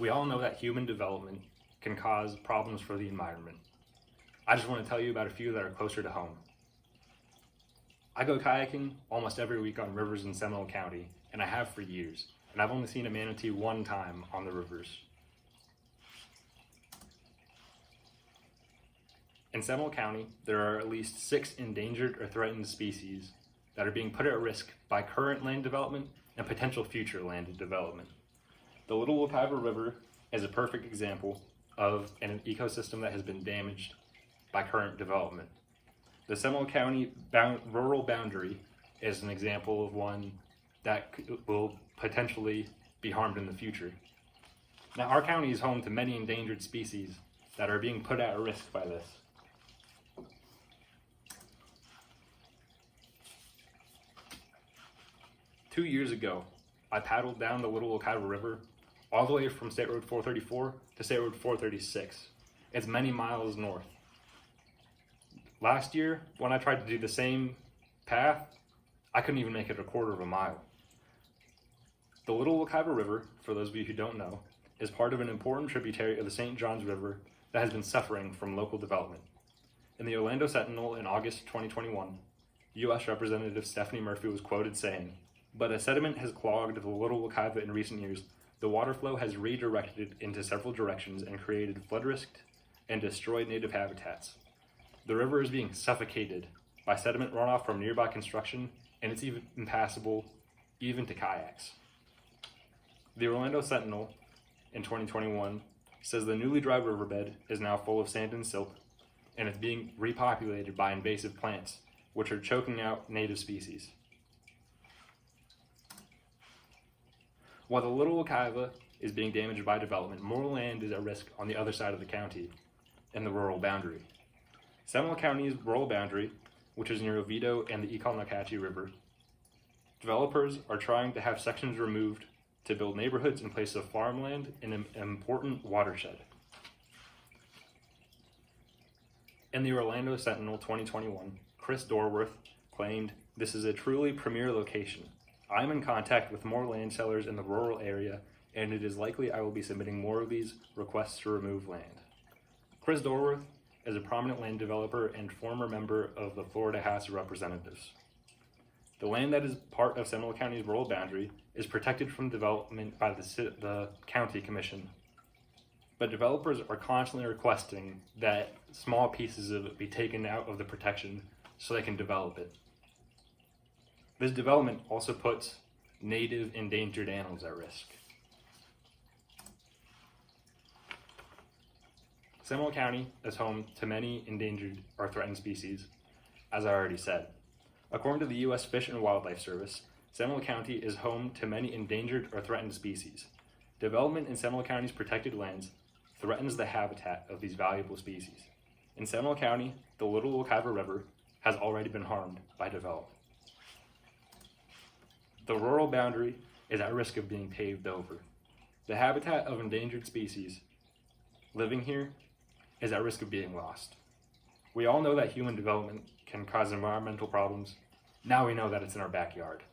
We all know that human development can cause problems for the environment. I just want to tell you about a few that are closer to home. I go kayaking almost every week on rivers in Seminole County, and I have for years, and I've only seen a manatee one time on the rivers. In Seminole County, there are at least 6 endangered or threatened species that are being put at risk by current land development and potential future land development. The Little Wekiva River is a perfect example of an ecosystem that has been damaged by current development. The Seminole County rural boundary is an example of one that will potentially be harmed in the future. Now, our county is home to many endangered species that are being put at risk by this. Two years ago, I paddled down the Little Wekiva River all the way from State Road 434 to State Road 436. It's many miles north. Last year, when I tried to do the same path, I couldn't even make it a quarter of a mile. The Little Wekiva River, for those of you who don't know, is part of an important tributary of the St. Johns River that has been suffering from local development. In the Orlando Sentinel in August 2021, U.S. Representative Stephanie Murphy was quoted saying, "But as sediment has clogged the Little Wekiva in recent years, the water flow has redirected it into several directions and created flood risk and destroyed native habitats. The river is being suffocated by sediment runoff from nearby construction, and it's even impassable even to kayaks." The Orlando Sentinel in 2021 says the newly dry riverbed is now full of sand and silt, and it's being repopulated by invasive plants, which are choking out native species. While the Little Wekiva is being damaged by development, more land is at risk on the other side of the county in the rural boundary. Seminole County's rural boundary, which is near Oviedo and the Econochatchee River, developers are trying to have sections removed to build neighborhoods in place of farmland in an important watershed. In the Orlando Sentinel 2021, Chris Dorworth claimed, "This is a truly premier location. I'm in contact with more land sellers in the rural area, and it is likely I will be submitting more of these requests to remove land." Chris Dorworth is a prominent land developer and former member of the Florida House of Representatives. The land that is part of Seminole County's rural boundary is protected from development by the county commission. But developers are constantly requesting that small pieces of it be taken out of the protection so they can develop it. This development also puts native endangered animals at risk. Seminole County is home to many endangered or threatened species, as I already said. According to the U.S. Fish and Wildlife Service, Seminole County is home to many endangered or threatened species. Development in Seminole County's protected lands threatens the habitat of these valuable species. In Seminole County, the Little Wekiva River has already been harmed by development. The rural boundary is at risk of being paved over. The habitat of endangered species living here is at risk of being lost. We all know that human development can cause environmental problems. Now we know that it's in our backyard.